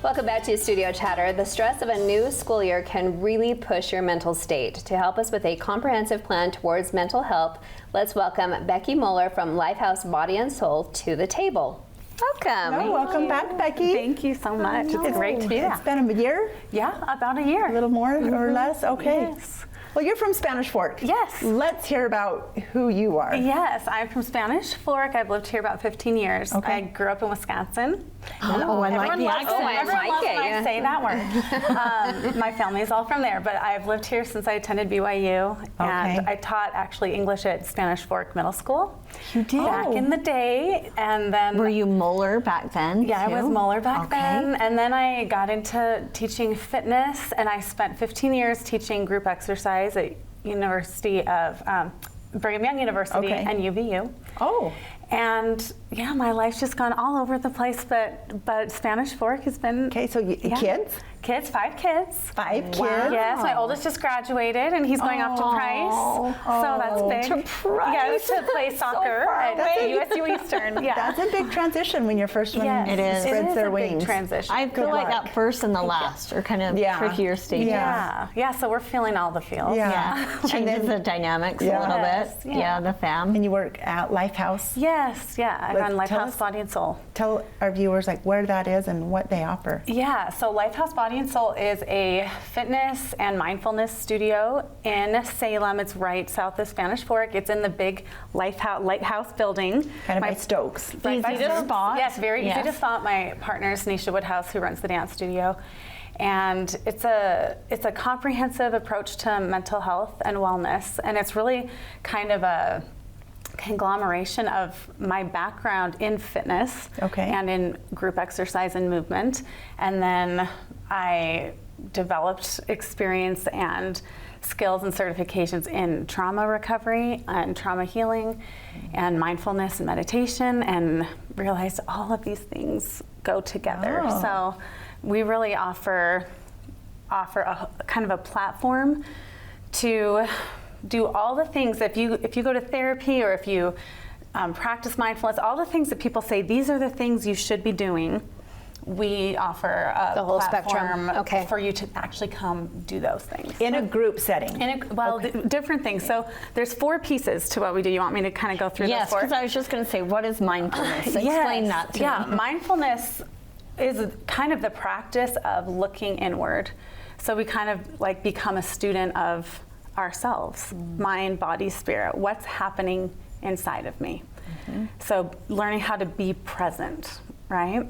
Welcome back to Studio Chatter. The stress of a new school year can really push your mental state. To help us with a comprehensive plan towards mental health, let's welcome Becky Moller from Lifehouse Body and Soul to the table. Welcome. Oh, welcome back, Becky. Thank you so much. It's great to be here. It's been a year? Yeah, about a year. A little more or less? Okay. Yes. Well, you're from Spanish Fork. Yes. Let's hear about who you are. Yes, I'm from Spanish Fork. I've lived here about 15 years. Okay. I grew up in Wisconsin. Oh, I like the accent. Everyone loves when I say that word. My family's all from there, but I've lived here since I attended BYU, and I taught actually English at Spanish Fork Middle School. You did? Back in the day, and then... Were you Moller back then? Yeah, too? I was Moller back then, and then I got into teaching fitness, and I spent 15 years teaching group exercise at University of Brigham Young University and UVU. Oh. And yeah, my life's just gone all over the place, but Spanish Fork has been... Okay, so kids? Kids, 5 kids. 5 kids? Yes, my oldest just graduated, and he's going off to Price. So that's big. To Price? Yeah, to play soccer at USU Eastern. Yeah. That's a big transition when your first one Yes, it is. spreads their wings. Big transition. I feel like that first and the last are kind of trickier stages. Yeah, so we're feeling all the feels. Yeah. Changes the dynamics a little bit. Yeah, the fam. And you work at Lifehouse? Yes, I run Lifehouse Body and Soul. Tell our viewers where that is and what they offer. Yeah, so Lifehouse Body and Soul is a fitness and mindfulness studio in Salem. It's right south of Spanish Fork. It's in the big Lighthouse building. Kind of by Stokes. Right by Easy to Stokes. spot. Yes, very easy to spot. My partner is Nisha Woodhouse, who runs the dance studio. And it's a comprehensive approach to mental health and wellness. And it's really kind of a conglomeration of my background in fitness and in group exercise and movement. And then I developed experience and skills and certifications in trauma recovery and trauma healing and mindfulness and meditation, and realized all of these things go together. So we really offer a kind of a platform to do all the things. If you go to therapy or if you practice mindfulness, all the things that people say, these are the things you should be doing, we offer the whole platform spectrum for you to actually come do those things. In a group setting? Different things. So there's 4 pieces to what we do. You want me to kind of go through those 4? Yes, because I was just going to say, what is mindfulness? Explain that to me. Yeah, mindfulness is kind of the practice of looking inward. So we kind of become a student of ourselves, mind, body, spirit, what's happening inside of me. So learning how to be present, right?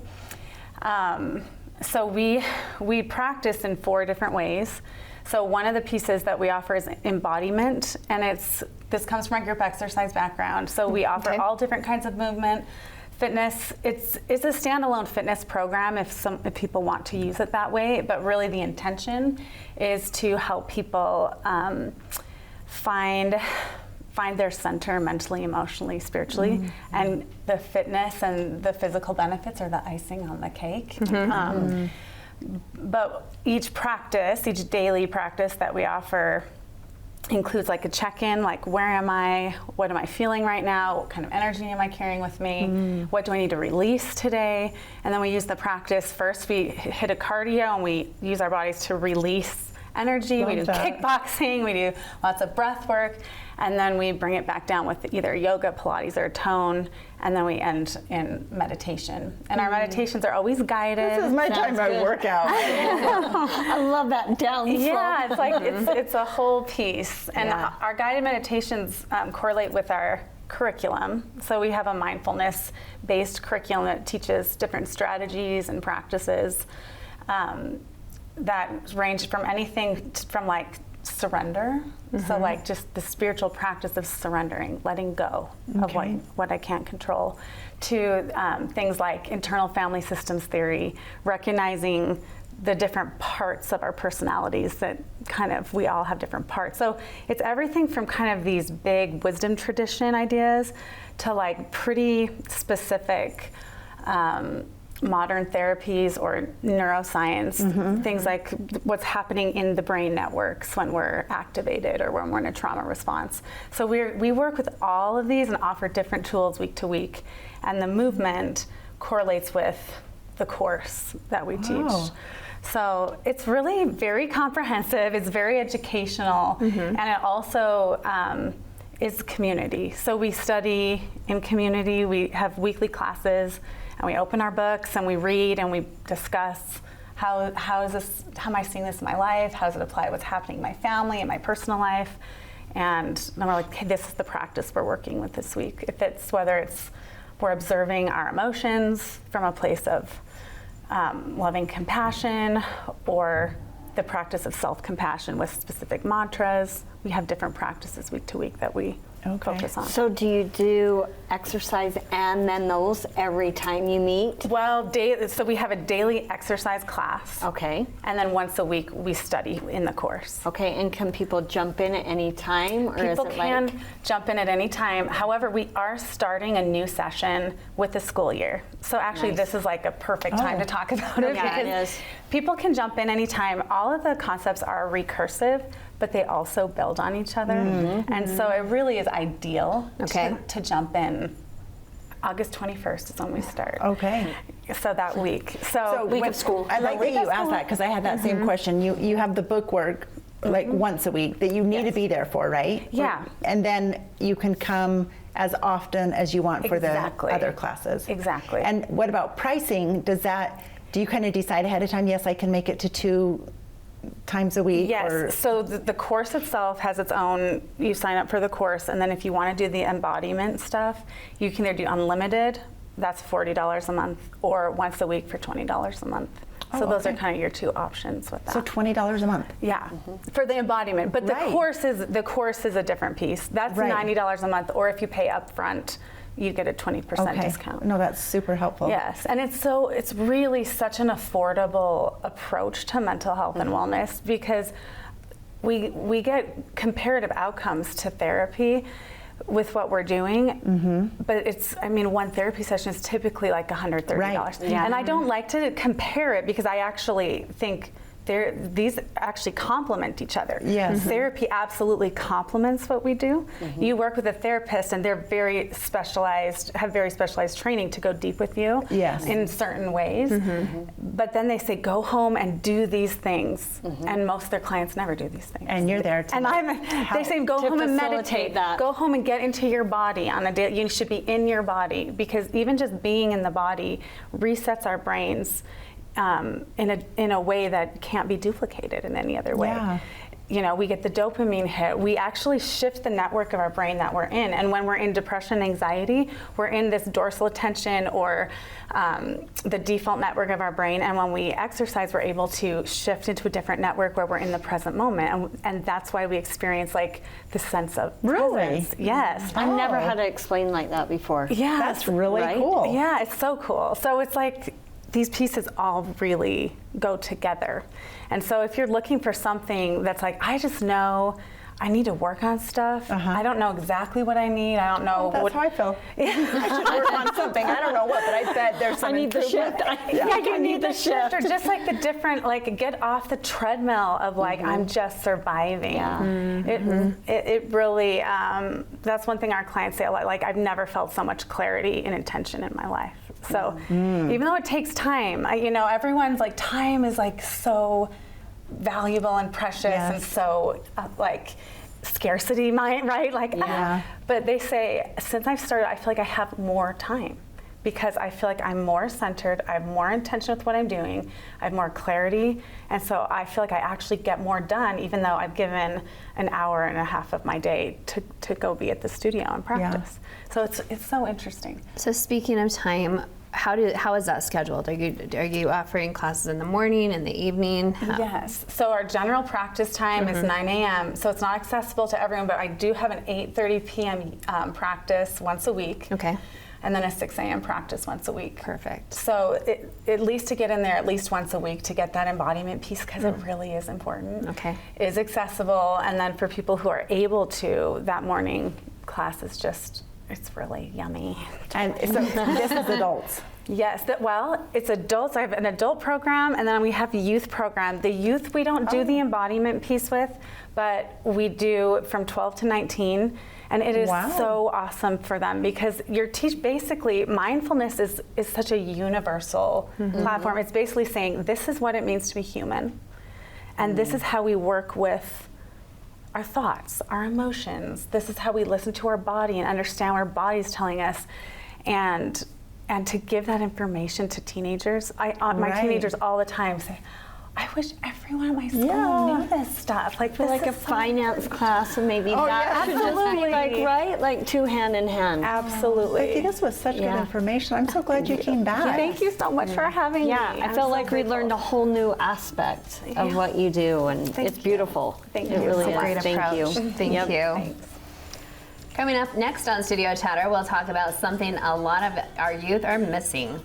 So we practice in 4 different ways. So one of the pieces that we offer is embodiment, and this comes from my group exercise background. So we offer all different kinds of movement. Fitness, it's a standalone fitness program if people want to use it that way, but really the intention is to help people find their center mentally, emotionally, spiritually, and the fitness and the physical benefits are the icing on the cake. But each daily practice that we offer includes a check-in, where am I, what am I feeling right now, what kind of energy am I carrying with me, what do I need to release today, and then we use the practice. First we hit a cardio and we use our bodies to release energy. We do kickboxing, we do lots of breath work, and then we bring it back down with either yoga, Pilates, or tone, and then we end in meditation. And our meditations are always guided. This is my time I work out. I love that down slope. Yeah, it's a whole piece. And our guided meditations correlate with our curriculum. So we have a mindfulness-based curriculum that teaches different strategies and practices that range from anything from surrender, so just the spiritual practice of surrendering, letting go of what I can't control, to things like internal family systems theory, recognizing the different parts of our personalities that we all have different parts. So it's everything from kind of these big wisdom tradition ideas to pretty specific modern therapies or neuroscience, things like what's happening in the brain networks when we're activated or when we're in a trauma response. So we work with all of these and offer different tools week to week, and the movement correlates with the course that we teach. So it's really very comprehensive, it's very educational, and it also is community. So we study in community, we have weekly classes, and we open our books and we read and we discuss how am I seeing this in my life, how does it apply to what's happening in my family and my personal life. And then we're like, hey, this is the practice we're working with this week. If it's whether it's we're observing our emotions from a place of loving compassion, or the practice of self-compassion with specific mantras. We have different practices week to week that we focus on. So do you do exercise and then those every time you meet? Well, so we have a daily exercise class. Okay. And then once a week we study in the course. Okay, and can people jump in at any time? Or People is it can like... jump in at any time. However, we are starting a new session with the school year. So actually this is like a perfect time to talk about it, Yeah, because it is. people can jump in anytime. All of the concepts are recursive, but they also build on each other. And so it really is ideal to jump in. August 21st is when we start. Okay. So that week. So week of school. I like that you asked that, because I had that same question. You have the book work like once a week that you need to be there for, right? Yeah. And then you can come as often as you want for the other classes. Exactly. And what about pricing? Do you kind of decide ahead of time, yes, I can make it to 2 times a week? Yes, or? so the course itself has its own, you sign up for the course, and then if you want to do the embodiment stuff, you can either do unlimited, that's $40 a month, or once a week for $20 a month. So those are kind of your 2 options with that. So $20 a month? Yeah, for the embodiment, but the course is a different piece. That's $90 a month, or if you pay upfront, you get a 20% discount. No, that's super helpful. Yes, and it's really such an affordable approach to mental health and wellness, because we get comparative outcomes to therapy with what we're doing, but one therapy session is typically like $130. Right. Yeah. And I don't like to compare it, because I actually think these actually complement each other. Yes. Therapy absolutely complements what we do. You work with a therapist and they're have very specialized training to go deep with you in certain ways. But then they say, go home and do these things. And most of their clients never do these things. And you're there to they say, go home and meditate. That. Go home and get into your body on a day. You should be in your body, because even just being in the body resets our brains in a way that can't be duplicated in any other way. Yeah. We get the dopamine hit. We actually shift the network of our brain that we're in. And when we're in depression, anxiety, we're in this dorsal attention, or the default network of our brain. And when we exercise, we're able to shift into a different network where we're in the present moment. And that's why we experience like the sense of presence. Yes. I've never had it explained like that before. Yeah. That's really cool. Yeah, it's so cool. So it's like, these pieces all really go together. And so if you're looking for something that's like, I just know I need to work on stuff. I don't know exactly what I need. I don't know. That's how I feel. I should work on something. I don't know what, but I bet there's some improvement. You need the shift. Or just like the different, like get off the treadmill of like, I'm just surviving. It really, that's one thing our clients say a lot, like I've never felt so much clarity and intention in my life. So even though it takes time, everyone's like, time is like so valuable and precious and so like scarcity mind, right? Like, but they say, since I've started, I feel like I have more time, because I feel like I'm more centered, I have more intention with what I'm doing, I have more clarity, and so I feel like I actually get more done, even though I've given an hour and a half of my day to go be at the studio and practice. So it's so interesting. So speaking of time, how is that scheduled? Are you offering classes in the morning, in the evening? Yes. So our general practice time is 9 a.m. So it's not accessible to everyone, but I do have an 8:30 p.m. Practice once a week. Okay. And then a 6 a.m. practice once a week. Perfect. So at least to get in there at least once a week to get that embodiment piece, because it really is important. Okay. Is accessible, and then for people who are able to, that morning class is just, it's really yummy. And so this is adults. Yes, it's adults. I have an adult program, and then we have a youth program. The youth we don't do the embodiment piece with, but we do from 12 to 19. And it is Wow. so awesome for them because you're basically mindfulness is such a universal platform. It's basically saying this is what it means to be human, and this is how we work with our thoughts, our emotions. This is how we listen to our body and understand what our body's telling us, and to give that information to teenagers. My teenagers all the time say, I wish everyone at my school knew this stuff. Like, For like a finance class, and maybe Oh, that yeah, should just be absolutely. like, right? Like two hand in hand. Absolutely. Becky, this was such good Yeah. information. I'm so glad you came back. Thank you so much for having Yeah, me. I I'm felt so like we grateful. learned a whole new aspect of what you do, and it's beautiful. Thank It you. really It's a is. great Thank approach. you. Thank Yep. you. Thanks. Coming up next on Studio Chatter, we'll talk about something a lot of our youth are missing: